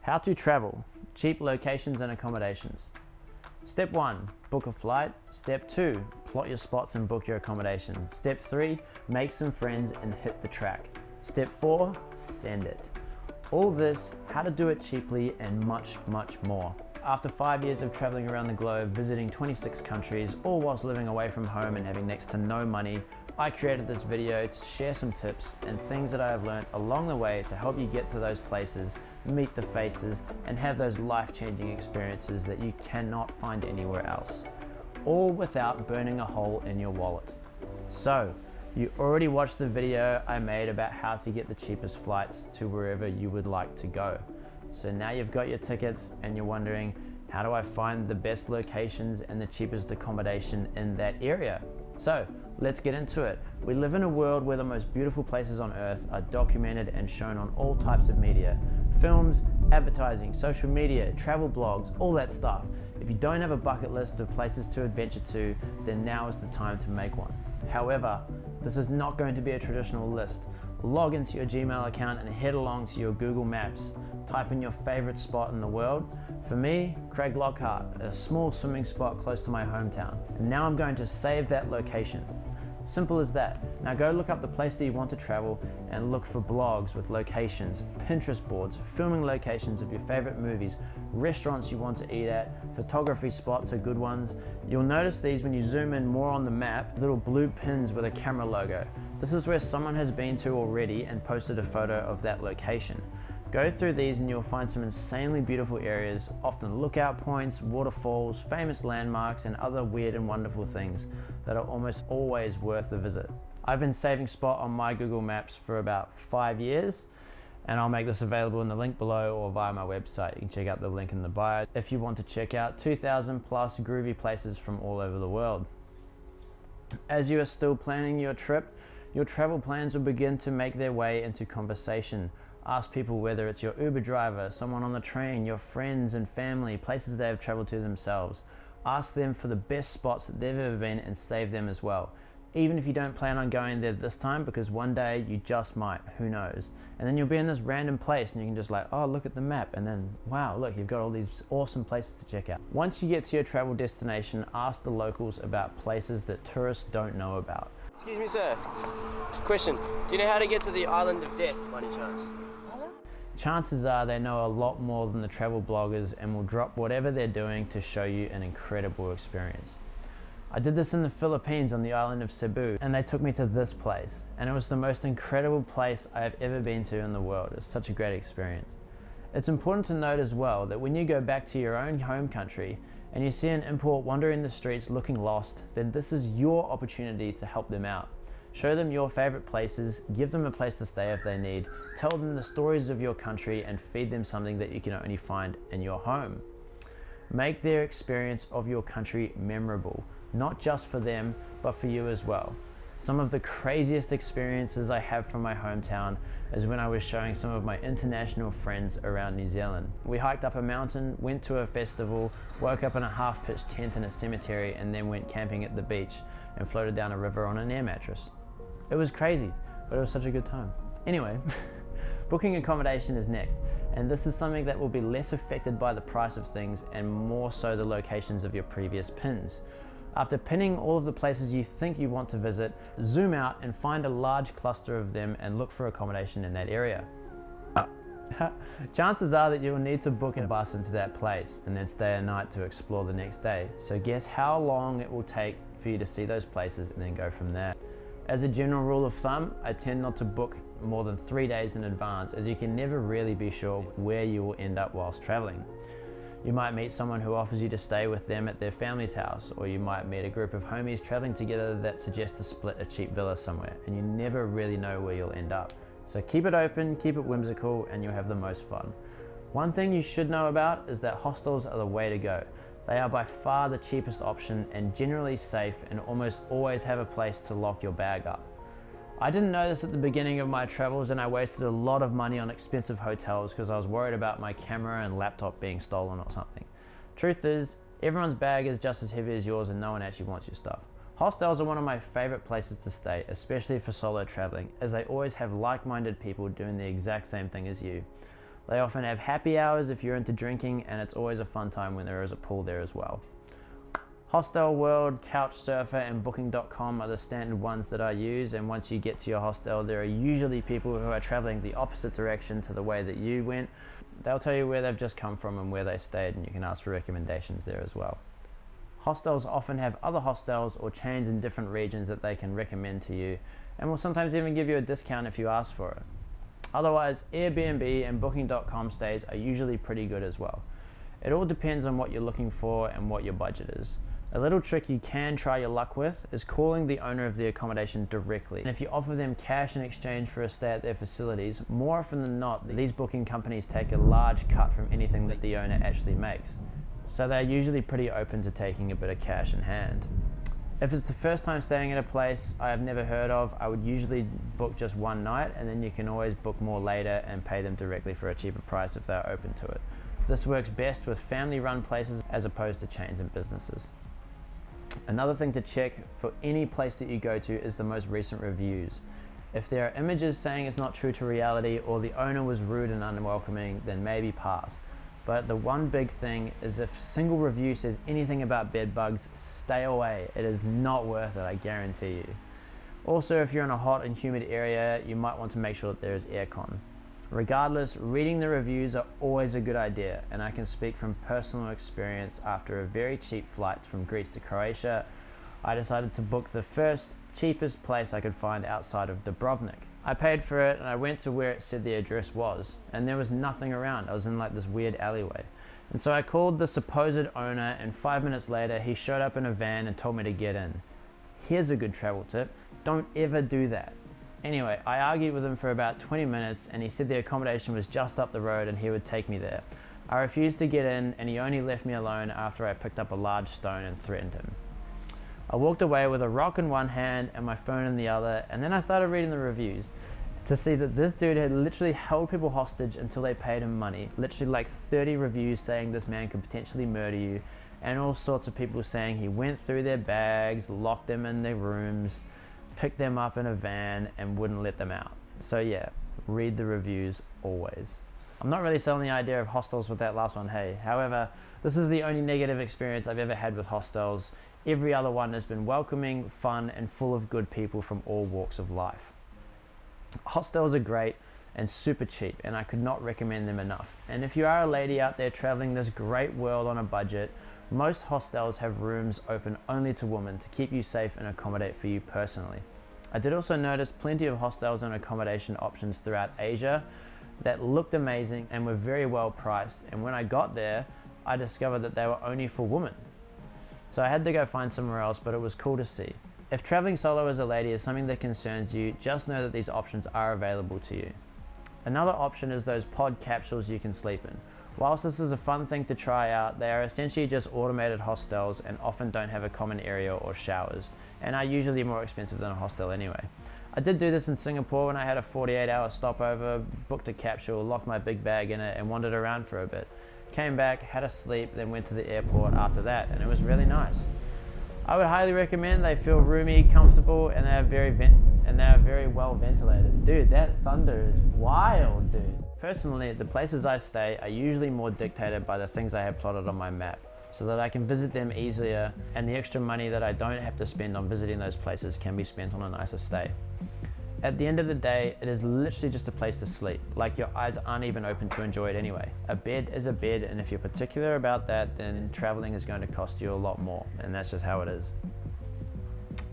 How to travel, cheap locations and accommodations. Step 1, book a flight. Step 2, plot your spots and book your accommodation. Step 3, make some friends and hit the track. Step 4, send it. All this, how to do it cheaply, and much, much more. After 5 years of traveling around the globe, visiting 26 countries, all whilst living away from home and having next to no money, I created this video to share some tips and things that I have learned along the way to help you get to those places, meet the faces, and have those life-changing experiences that you cannot find anywhere else. All without burning a hole in your wallet. So, you already watched the video I made about how to get the cheapest flights to wherever you would like to go. So now you've got your tickets and you're wondering, how do I find the best locations and the cheapest accommodation in that area? So let's get into it. We live in a world where the most beautiful places on earth are documented and shown on all types of media. Films, advertising, social media, travel blogs, all that stuff. If you don't have a bucket list of places to adventure to, then now is the time to make one. However, this is not going to be a traditional list. Log into your Gmail account and head along to your Google Maps. Type in your favorite spot in the world. For me, Craig Lockhart, a small swimming spot close to my hometown. And now I'm going to save that location. Simple as that. Now go look up the place that you want to travel and look for blogs with locations, Pinterest boards, filming locations of your favorite movies, restaurants you want to eat at, photography spots are good ones. You'll notice these when you zoom in more on the map, little blue pins with a camera logo. This is where someone has been to already and posted a photo of that location. Go through these and you'll find some insanely beautiful areas, often lookout points, waterfalls, famous landmarks, and other weird and wonderful things that are almost always worth a visit. I've been saving spot on my Google Maps for about 5 years, and I'll make this available in the link below or via my website. You can check out the link in the bio if you want to check out 2,000 plus groovy places from all over the world. As you are still planning your trip, your travel plans will begin to make their way into conversation. Ask people whether it's your Uber driver, someone on the train, your friends and family, places they have traveled to themselves. Ask them for the best spots that they've ever been and save them as well. Even if you don't plan on going there this time, because one day you just might, who knows. And then you'll be in this random place and you can just like, oh, look at the map. And then, wow, look, you've got all these awesome places to check out. Once you get to your travel destination, ask the locals about places that tourists don't know about. Excuse me, sir. Question. Do you know how to get to the Island of Death by any chance? Chances are they know a lot more than the travel bloggers and will drop whatever they're doing to show you an incredible experience. I did this in the Philippines on the island of Cebu, and they took me to this place, and it was the most incredible place I have ever been to in the world. It's such a great experience. It's important to note as well that when you go back to your own home country and you see an import wandering the streets looking lost, then this is your opportunity to help them out. Show them your favorite places, give them a place to stay if they need, tell them the stories of your country and feed them something that you can only find in your home. Make their experience of your country memorable, not just for them, but for you as well. Some of the craziest experiences I have from my hometown is when I was showing some of my international friends around New Zealand. We hiked up a mountain, went to a festival, woke up in a half-pitched tent in a cemetery, and then went camping at the beach and floated down a river on an air mattress. It was crazy, but it was such a good time. Anyway, booking accommodation is next, and this is something that will be less affected by the price of things and more so the locations of your previous pins. After pinning all of the places you think you want to visit, zoom out and find a large cluster of them and look for accommodation in that area. Chances are that you will need to book a bus into that place and then stay a night to explore the next day. So guess how long it will take for you to see those places and then go from there. As a general rule of thumb, I tend not to book more than 3 days in advance, as you can never really be sure where you will end up whilst traveling. You might meet someone who offers you to stay with them at their family's house, or you might meet a group of homies traveling together that suggest to split a cheap villa somewhere, and you never really know where you'll end up. So keep it open, keep it whimsical, and you'll have the most fun. One thing you should know about is that hostels are the way to go. They are by far the cheapest option and generally safe, and almost always have a place to lock your bag up. I didn't know this at the beginning of my travels, and I wasted a lot of money on expensive hotels because I was worried about my camera and laptop being stolen or something. Truth is, everyone's bag is just as heavy as yours and no one actually wants your stuff. Hostels are one of my favorite places to stay, especially for solo traveling, as they always have like-minded people doing the exact same thing as you. They often have happy hours if you're into drinking, and it's always a fun time when there is a pool there as well. Hostel World, Couchsurfer, and Booking.com are the standard ones that I use, and once you get to your hostel, there are usually people who are traveling the opposite direction to the way that you went. They'll tell you where they've just come from and where they stayed, and you can ask for recommendations there as well. Hostels often have other hostels or chains in different regions that they can recommend to you, and will sometimes even give you a discount if you ask for it. Otherwise, Airbnb and Booking.com stays are usually pretty good as well. It all depends on what you're looking for and what your budget is. A little trick you can try your luck with is calling the owner of the accommodation directly. And if you offer them cash in exchange for a stay at their facilities, more often than not, these booking companies take a large cut from anything that the owner actually makes. So they're usually pretty open to taking a bit of cash in hand. If it's the first time staying at a place I have never heard of, I would usually book just one night, and then you can always book more later and pay them directly for a cheaper price if they're open to it. This works best with family-run places as opposed to chains and businesses. Another thing to check for any place that you go to is the most recent reviews. If there are images saying it's not true to reality or the owner was rude and unwelcoming, then maybe pass. But the one big thing is if a single review says anything about bed bugs, stay away. It is not worth it, I guarantee you. Also, if you're in a hot and humid area, you might want to make sure that there is aircon. Regardless, reading the reviews are always a good idea, and I can speak from personal experience. After a very cheap flight from Greece to Croatia, I decided to book the first cheapest place I could find outside of Dubrovnik. I paid for it and I went to where it said the address was, and there was nothing around. I was in like this weird alleyway. And so I called the supposed owner, and 5 minutes later he showed up in a van and told me to get in. Here's a good travel tip: don't ever do that. Anyway, I argued with him for about 20 minutes and he said the accommodation was just up the road and he would take me there. I refused to get in and he only left me alone after I picked up a large stone and threatened him. I walked away with a rock in one hand and my phone in the other, and then I started reading the reviews to see that this dude had literally held people hostage until they paid him money. Literally like 30 reviews saying this man could potentially murder you, and all sorts of people saying he went through their bags, locked them in their rooms, picked them up in a van and wouldn't let them out. So yeah, read the reviews always. I'm not really selling the idea of hostels with that last one, hey. However, this is the only negative experience I've ever had with hostels. Every other one has been welcoming, fun, and full of good people from all walks of life. Hostels are great and super cheap, and I could not recommend them enough. And if you are a lady out there traveling this great world on a budget, most hostels have rooms open only to women to keep you safe and accommodate for you personally. I did also notice plenty of hostels and accommodation options throughout Asia that looked amazing and were very well priced, and when I got there, I discovered that they were only for women. So I had to go find somewhere else, but it was cool to see. If traveling solo as a lady is something that concerns you, just know that these options are available to you. Another option is those pod capsules you can sleep in. Whilst this is a fun thing to try out, they are essentially just automated hostels and often don't have a common area or showers, and are usually more expensive than a hostel anyway. I did do this in Singapore when I had a 48-hour stopover, booked a capsule, locked my big bag in it and wandered around for a bit. Came back, had a sleep, then went to the airport after that, and it was really nice. I would highly recommend. They feel roomy, comfortable, and they are very well ventilated. Dude, that thunder is wild, dude. Personally, the places I stay are usually more dictated by the things I have plotted on my map, so that I can visit them easier, and the extra money that I don't have to spend on visiting those places can be spent on a nicer stay. At the end of the day, it is literally just a place to sleep, like your eyes aren't even open to enjoy it anyway. A bed is a bed, and if you're particular about that, then traveling is going to cost you a lot more, and that's just how it is.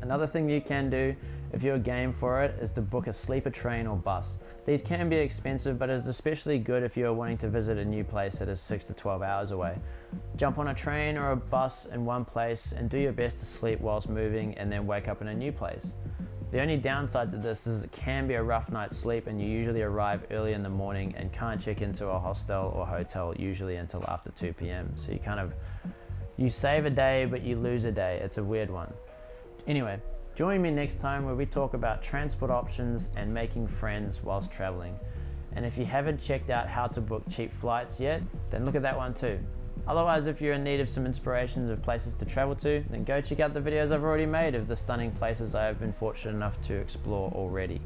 Another thing you can do, if you're game for it, is to book a sleeper train or bus. These can be expensive, but it's especially good if you're wanting to visit a new place that is 6 to 12 hours away. Jump on a train or a bus in one place and do your best to sleep whilst moving, and then wake up in a new place. The only downside to this is it can be a rough night's sleep, and you usually arrive early in the morning and can't check into a hostel or hotel usually until after 2 p.m. So you save a day, but you lose a day. It's a weird one. Anyway, join me next time where we talk about transport options and making friends whilst traveling. And if you haven't checked out how to book cheap flights yet, then look at that one too. Otherwise, if you're in need of some inspirations of places to travel to, then go check out the videos I've already made of the stunning places I have been fortunate enough to explore already.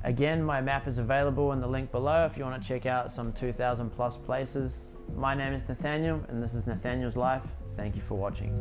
Again, my map is available in the link below if you want to check out some 2,000 plus places. My name is Nathaniel, and this is Nathaniel's Life. Thank you for watching.